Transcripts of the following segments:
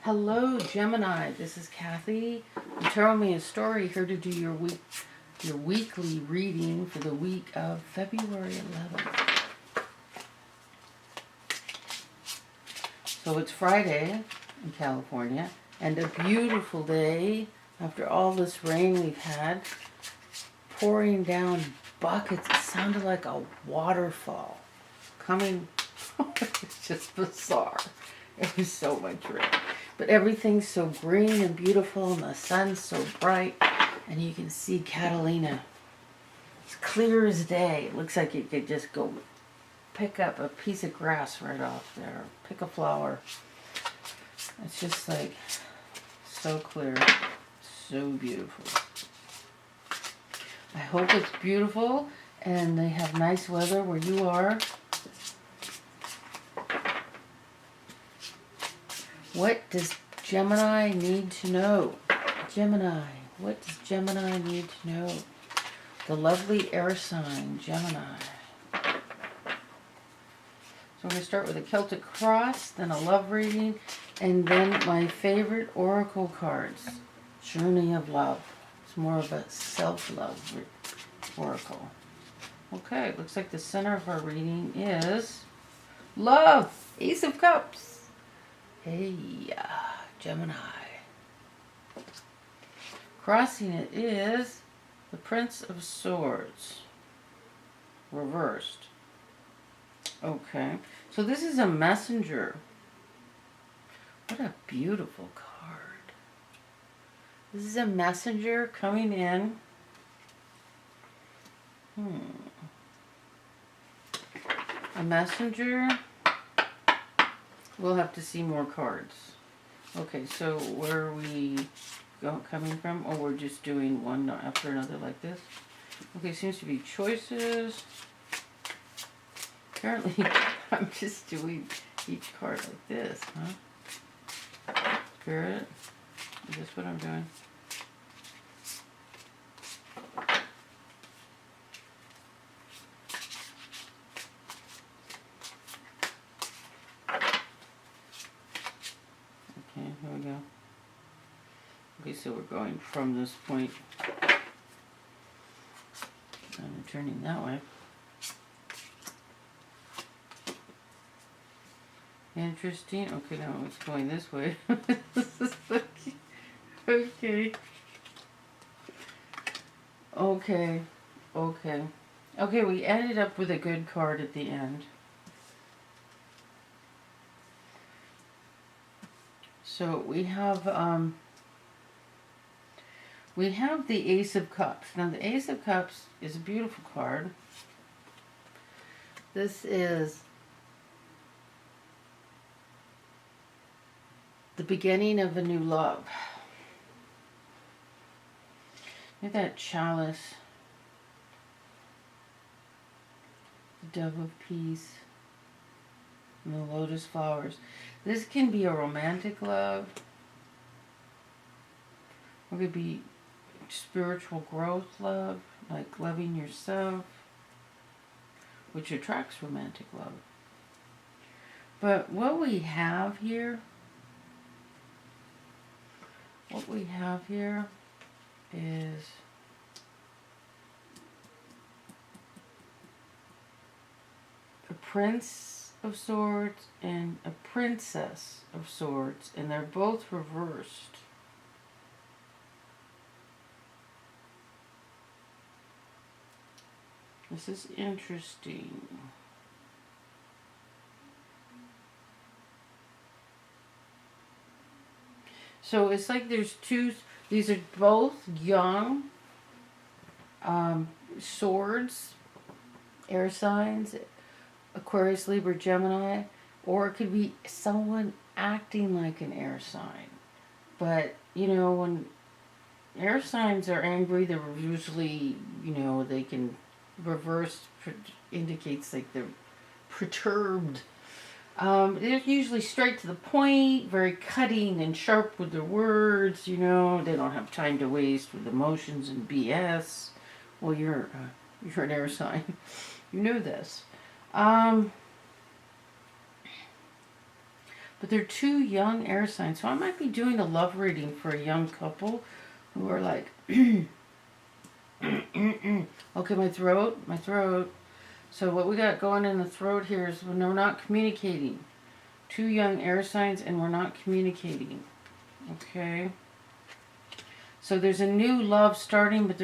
Hello, Gemini. This is Kathy. You Tell Me a Story, here to do your weekly reading for the week of February 11th. So it's Friday in California, and a beautiful day after all this rain we've had, pouring down buckets. It sounded like a waterfall coming. It's just bizarre. It was so much rain. But everything's so green and beautiful, and the sun's so bright, and you can see Catalina. It's clear as day. It looks like you could just go pick up a piece of grass right off there, pick a flower. It's just like so clear, so beautiful. I hope it's beautiful and they have nice weather where you are. What does Gemini need to know? Gemini, what does Gemini need to know? The lovely air sign, Gemini. So we're going to start with a Celtic cross, then a love reading, and then my favorite oracle cards, Journey of Love. It's more of a self-love oracle. Okay, it looks like the center of our reading is love, Ace of Cups. Hey, Gemini. Crossing it is the Prince of Swords, reversed. Okay, so this is a messenger. What a beautiful card. This is a messenger coming in. A messenger. We'll have to see more cards. Okay, so where are we coming from? Oh, we're just doing one after another like this. Okay, seems to be choices. Apparently, I'm just doing each card like this, huh? Spirit, is this what I'm doing? Okay, here we go. Okay, so we're going from this point. I'm turning that way. Interesting. Okay, now it's going this way. Okay. Okay. Okay. Okay, we ended up with a good card at the end. So we have the Ace of Cups. Now the Ace of Cups is a beautiful card. This is the beginning of a new love. Look at that chalice. The dove of peace. And the lotus flowers. This can be a romantic love. It could be spiritual growth love, like loving yourself, which attracts romantic love. But what we have here is a Prince of Swords and a Princess of Swords, and they're both reversed. This is interesting. So it's like there's two, these are both young swords, air signs, Aquarius, Libra, Gemini, or it could be someone acting like an air sign. But, you know, when air signs are angry, they're usually, you know, they can reverse, indicates like they're perturbed. They're usually straight to the point, very cutting and sharp with their words, you know. They don't have time to waste with emotions and BS. Well, you're an air sign. You know this. but they're two young air signs. So I might be doing a love reading for a young couple who are like, okay, my throat. So what we got going in the throat here is when we're not communicating. Two young air signs and we're not communicating. Okay. So there's a new love starting, but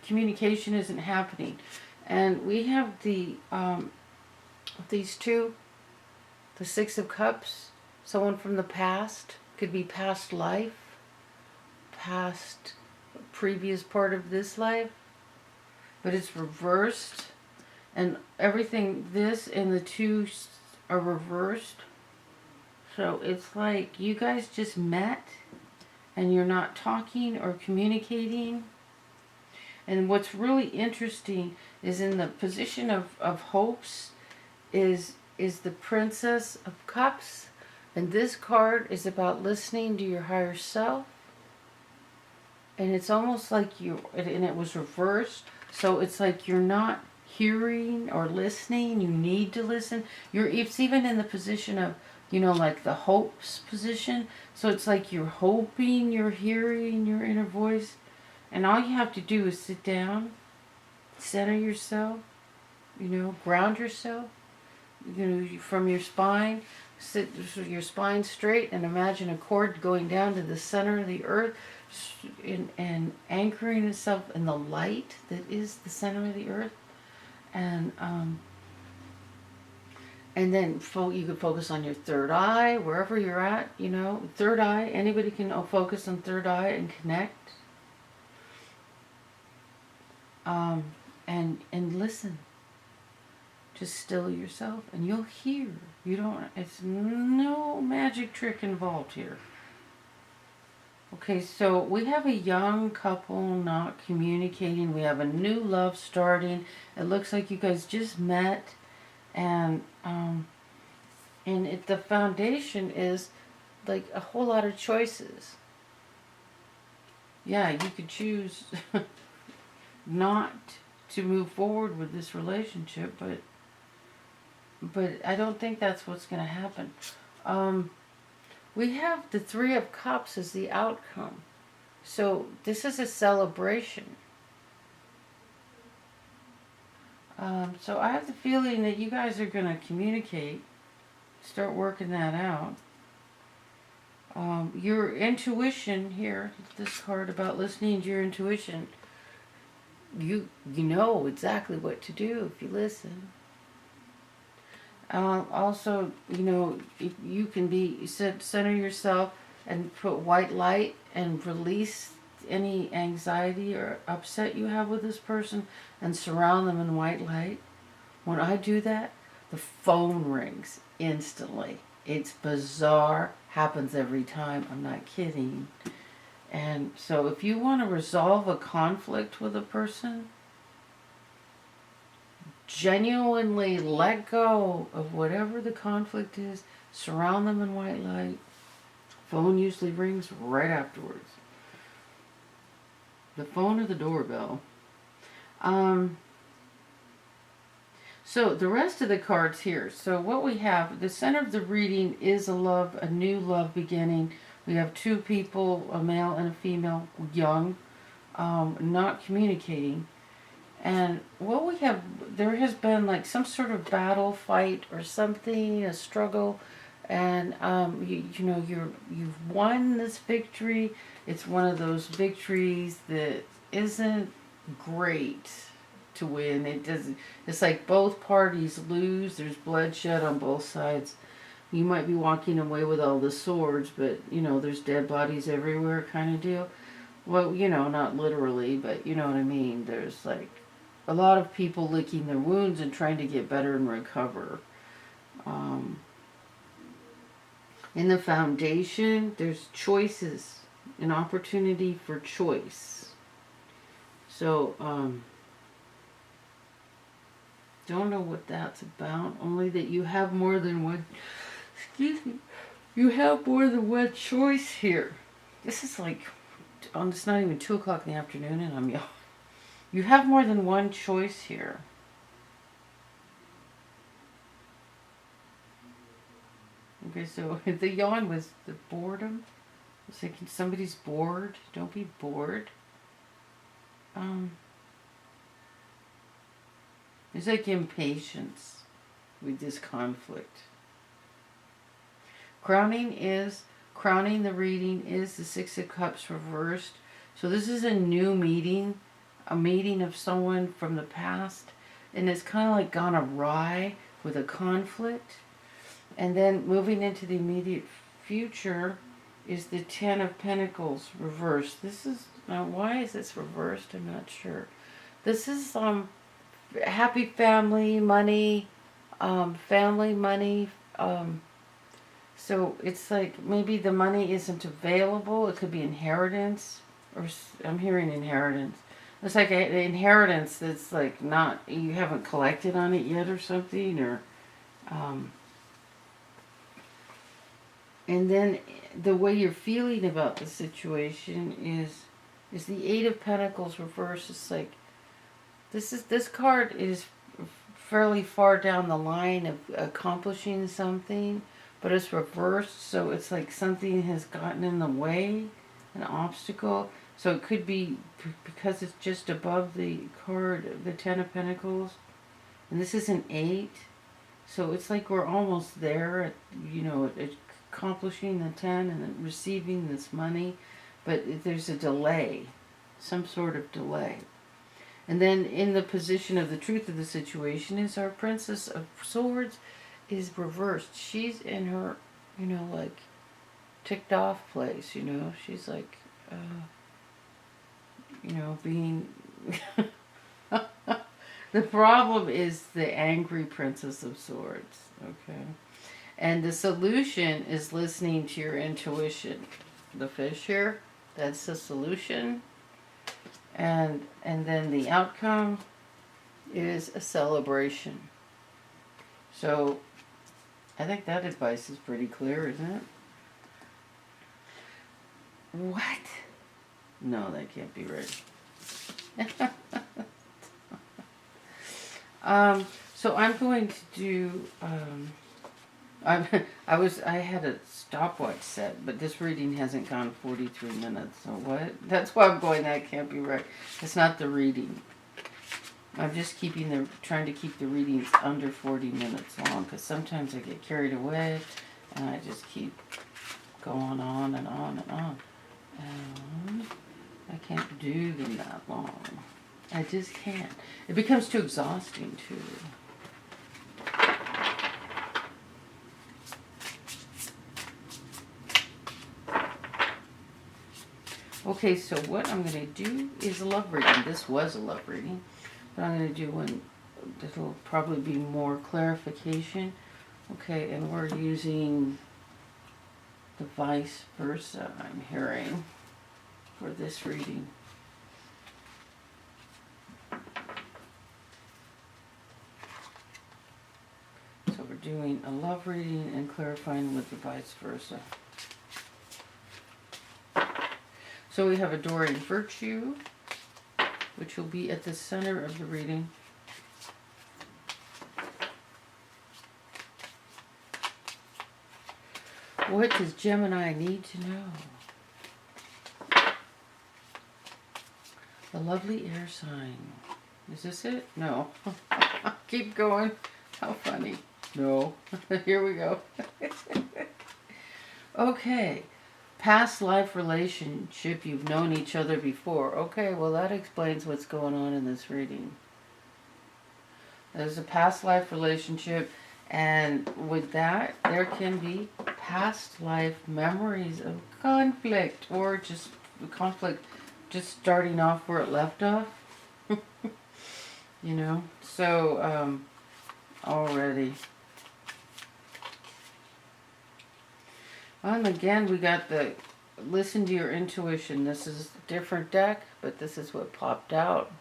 communication isn't happening. And we have these two, the Six of Cups, someone from the past, could be past life, past previous part of this life, but it's reversed, and everything, this and the two are reversed. So it's like you guys just met and you're not talking or communicating. And what's really interesting is in the position of hopes is the Princess of Cups. And this card is about listening to your higher self. And it's almost like and it was reversed. So it's like you're not hearing or listening. You need to listen. It's even in the position of, like the hopes position. So it's like you're hoping you're hearing your inner voice. And all you have to do is sit down, center yourself, ground yourself, from your spine, sit your spine straight and imagine a cord going down to the center of the earth and anchoring itself in the light that is the center of the earth. And then you can focus on your third eye, wherever you're at, third eye. Anybody can focus on third eye and connect. And listen. Just still yourself and you'll hear. It's no magic trick involved here. Okay, so we have a young couple not communicating. We have a new love starting. It looks like you guys just met. And the foundation is like a whole lot of choices. Yeah, you could choose not to move forward with this relationship, but I don't think that's what's going to happen. We have the Three of Cups as the outcome. So this is a celebration. So I have the feeling that you guys are going to communicate, start working that out. Your intuition here, this card about listening to your intuition, you know exactly what to do if you listen. Also, you can center yourself and put white light and release any anxiety or upset you have with this person and surround them in white light. When I do that, the phone rings instantly. It's bizarre, happens every time, I'm not kidding. And so if you want to resolve a conflict with a person, genuinely let go of whatever the conflict is, surround them in white light. Phone usually rings right afterwards. The phone or the doorbell. So the rest of the cards here. So what we have, the center of the reading is a new love beginning. We have two people, a male and a female, young, not communicating. And what we have, there has been like some sort of battle, fight, or something, a struggle, and you've won this victory. It's one of those victories that isn't great to win. It's like both parties lose. There's bloodshed on both sides. You might be walking away with all the swords, but there's dead bodies everywhere, kind of deal. Well, not literally, but you know what I mean. There's like a lot of people licking their wounds and trying to get better and recover. In the foundation, there's choices, an opportunity for choice. So, don't know what that's about, only that you have more than one, you have more than one choice here. This is like, it's not even 2 o'clock in the afternoon and I'm yelling. You have more than one choice here. Okay, so the yawn was the boredom. It's like somebody's bored. Don't be bored. It's like impatience with this conflict. Crowning the reading is the Six of Cups reversed. So this is a new meeting, a meeting of someone from the past, and it's kind of like gone awry with a conflict. And then moving into the immediate future is the Ten of Pentacles reversed. This is, now why is this reversed? I'm not sure. This is happy family, money, family, money. So it's like maybe the money isn't available. It could be inheritance, or I'm hearing inheritance. It's like an inheritance that's like not, you haven't collected on it yet or something, or and then the way you're feeling about the situation is the Eight of Pentacles reversed. It's like this card is fairly far down the line of accomplishing something, but it's reversed, so it's like something has gotten in the way, an obstacle. So it could be because it's just above the card, the Ten of Pentacles, and this is an 8. So it's like we're almost there at, at accomplishing the 10 and then receiving this money, but there's a delay, some sort of delay. And then in the position of the truth of the situation is our Princess of Swords is reversed. She's in her, like ticked off place, she's like, being... The problem is the angry Princess of Swords, okay? And the solution is listening to your intuition. The fish here, that's the solution. And then the outcome is a celebration. So I think that advice is pretty clear, isn't it? What? No, that can't be right. So I'm going to do, I had a stopwatch set, but this reading hasn't gone 43 minutes, so what? That's why I'm going, that can't be right. It's not the reading. I'm just trying to keep the readings under 40 minutes long, because sometimes I get carried away, and I just keep going on and on and on. And I can't do them that long. I just can't. It becomes too exhausting, too. Okay, so what I'm going to do is a love reading. This was a love reading, but I'm going to do one that'll probably be more clarification. Okay, and we're using the vice versa, I'm hearing, for this reading. So we're doing a love reading and clarifying with the vice versa. So we have adoring virtue, which will be at the center of the reading. What does Gemini need to know? The lovely air sign. Is this it? No. Keep going. How funny. No. Here we go. Okay. Past life relationship, you've known each other before. Okay, well that explains what's going on in this reading. There's a past life relationship, and with that, there can be past life memories of conflict, or just conflict just starting off where it left off. So already. And again, we got the listen to your intuition. This is a different deck, but this is what popped out.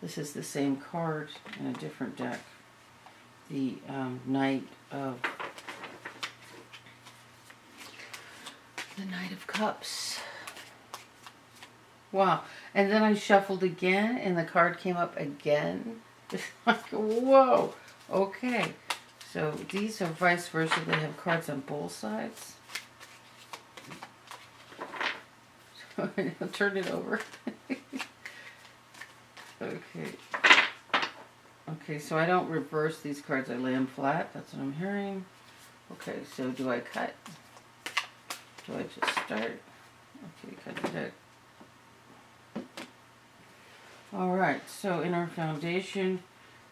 This is the same card in a different deck. The Knight of Cups. Wow. And then I shuffled again, and the card came up again. It's like, whoa. Okay. So these are vice versa. They have cards on both sides. So I'll turn it over. Okay. Okay, so I don't reverse these cards. I lay them flat. That's what I'm hearing. Okay, so do I cut? Do I just start? Okay, cut the deck. Alright, so in our foundation,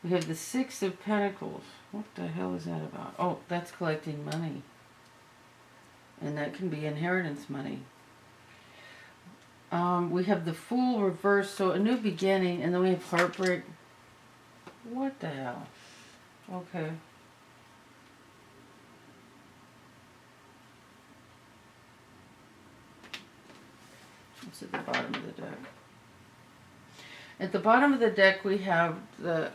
we have the Six of Pentacles. What the hell is that about? Oh, that's collecting money. And that can be inheritance money. We have the Fool reversed, so a new beginning, and then we have heartbreak. What the hell? Okay. What's at the bottom of the deck? At the bottom of the deck, we have the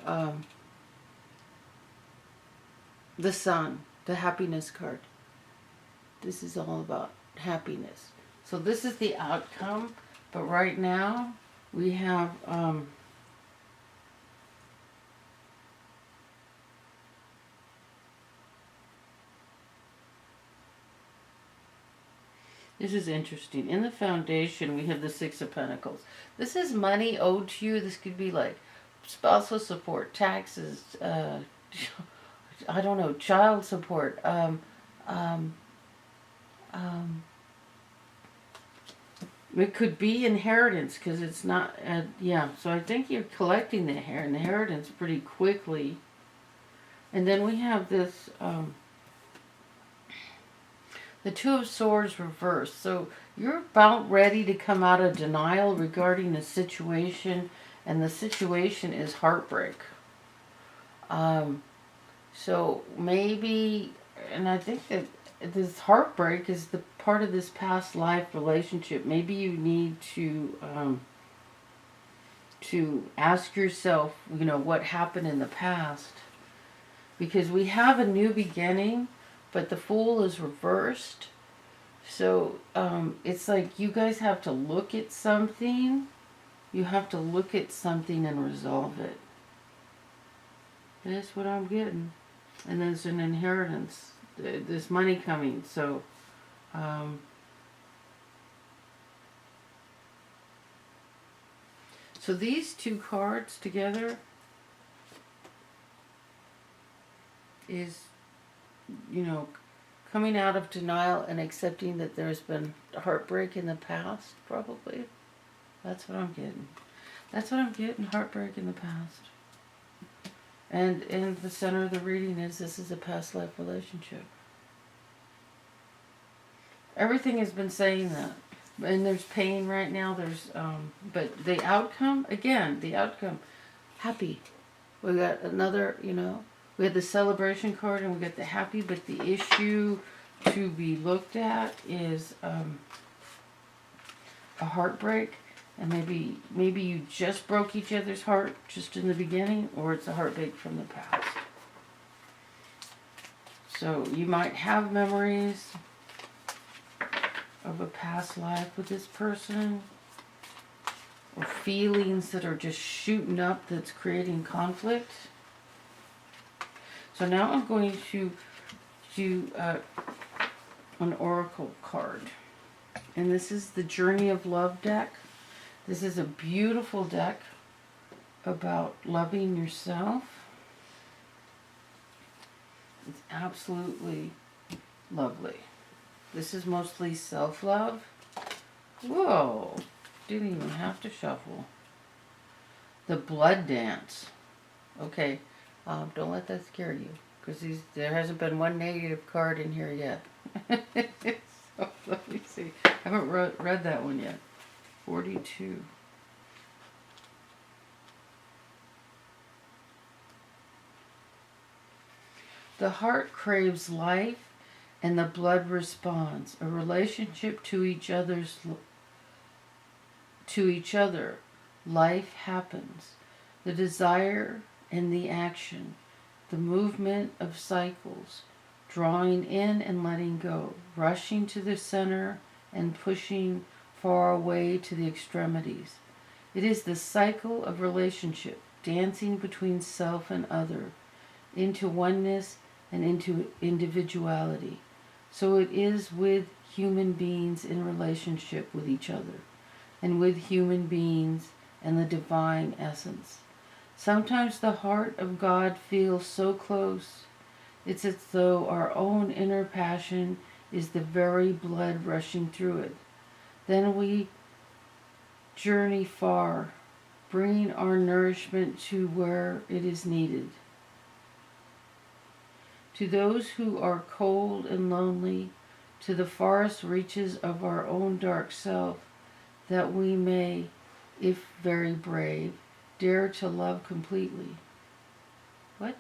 Sun, the happiness card. This is all about happiness. So this is the outcome, but right now we have this is interesting. In the foundation, we have the Six of Pentacles. This is money owed to you. This could be like spousal support, taxes, I don't know, child support, it could be inheritance because it's not, yeah. So I think you're collecting the inheritance pretty quickly. And then we have this, the Two of Swords reversed. So you're about ready to come out of denial regarding the situation, and the situation is heartbreak. So maybe, and I think that this heartbreak is the part of this past life relationship. Maybe you need to ask yourself, you know, what happened in the past. Because we have a new beginning, but the Fool is reversed. So it's like you guys have to look at something. You have to look at something and resolve it. That's what I'm getting. And there's an inheritance. There's money coming. So so these two cards together is, you know, coming out of denial and accepting that there's been heartbreak in the past, probably. That's what I'm getting. That's what I'm getting, heartbreak in the past. And in the center of the reading is this is a past life relationship. Everything has been saying that. And there's pain right now. There's, but the outcome, again, the outcome, happy. We got another, you know, we had the celebration card and we got the happy, but the issue to be looked at is a heartbreak. And maybe you just broke each other's heart just in the beginning, or it's a heartbreak from the past. So you might have memories of a past life with this person, or feelings that are just shooting up that's creating conflict. So now I'm going to do an oracle card. And this is the Journey of Love deck. This is a beautiful deck about loving yourself. It's absolutely lovely. This is mostly self-love. Whoa, didn't even have to shuffle. The Blood Dance. Okay, don't let that scare you, because there hasn't been one negative card in here yet. So let me see. I haven't read that one yet. 42. The heart craves life and the blood responds. A relationship to each other. Life happens. The desire and the action. The movement of cycles. Drawing in and letting go. Rushing to the center and pushing far away to the extremities. It is the cycle of relationship, dancing between self and other, into oneness and into individuality. So it is with human beings in relationship with each other, and with human beings and the divine essence. Sometimes the heart of God feels so close, it's as though our own inner passion is the very blood rushing through it. Then we journey far, bringing our nourishment to where it is needed. To those who are cold and lonely, to the farthest reaches of our own dark self, that we may, if very brave, dare to love completely. What?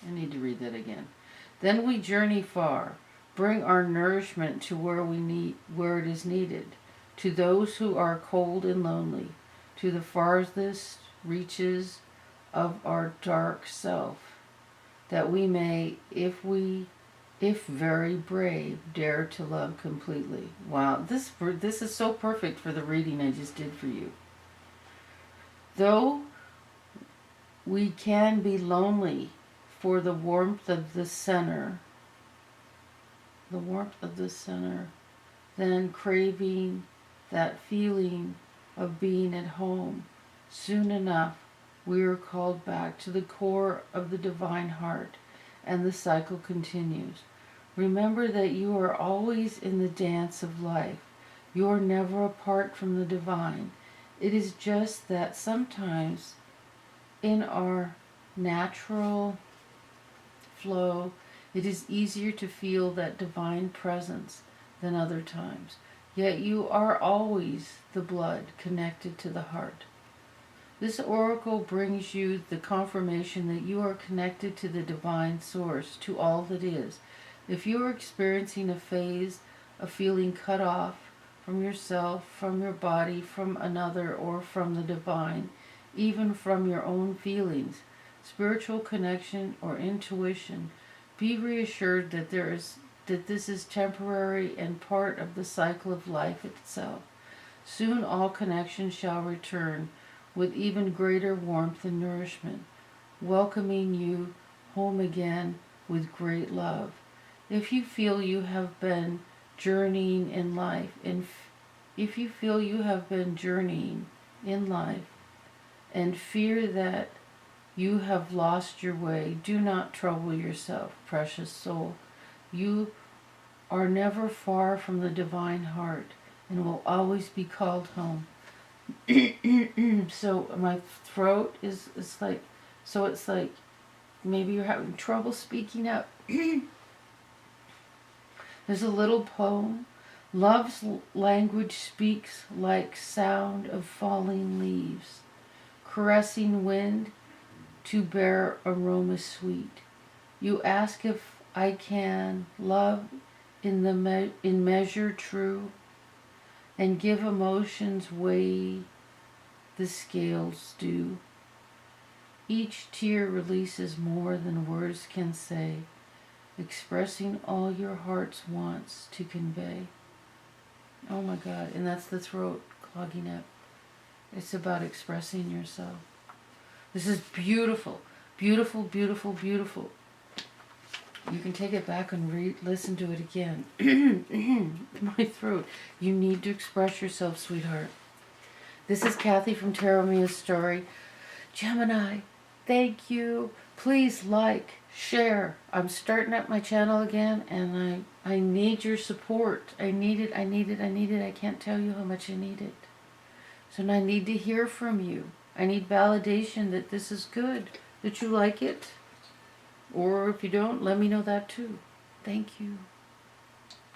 I need to read that again. Then we journey far, bring our nourishment to where it is needed. To those who are cold and lonely, to the farthest reaches of our dark self, that we may, if very brave, dare to love completely. Wow, this is so perfect for the reading I just did for you. Though we can be lonely for the warmth of the center, then craving that feeling of being at home, soon enough we are called back to the core of the divine heart, and the cycle continues. Remember that you are always in the dance of life. You are never apart from the divine. It is just that sometimes in our natural flow, it is easier to feel that divine presence than other times. Yet you are always the blood connected to the heart. This oracle brings you the confirmation that you are connected to the divine source, to all that is. If you are experiencing a phase of feeling cut off from yourself, from your body, from another, or from the divine, even from your own feelings, spiritual connection, or intuition, be reassured that this is temporary and part of the cycle of life itself. Soon all connection shall return with even greater warmth and nourishment, welcoming you home again with great love. If you feel you have been journeying in life, and fear that you have lost your way, do not trouble yourself, precious soul. You are never far from the divine heart and will always be called home. So my throat is like, so it's like maybe you're having trouble speaking up. There's a little poem. Love's language speaks like sound of falling leaves, caressing wind to bear aroma sweet. You ask if I can love in measure true, and give emotions weigh the scales do. Each tear releases more than words can say, expressing all your heart's wants to convey. Oh my God, and that's the throat clogging up. It's about expressing yourself. This is beautiful, beautiful, beautiful, beautiful. You can take it back and listen to it again. My throat. You need to express yourself, sweetheart. This is Kathy from Tarot Mia's Story. Gemini, thank you. Please like, share. I'm starting up my channel again, and I need your support. I need it. I can't tell you how much I need it. So now I need to hear from you. I need validation that this is good, that you like it. Or if you don't, let me know that too. Thank you.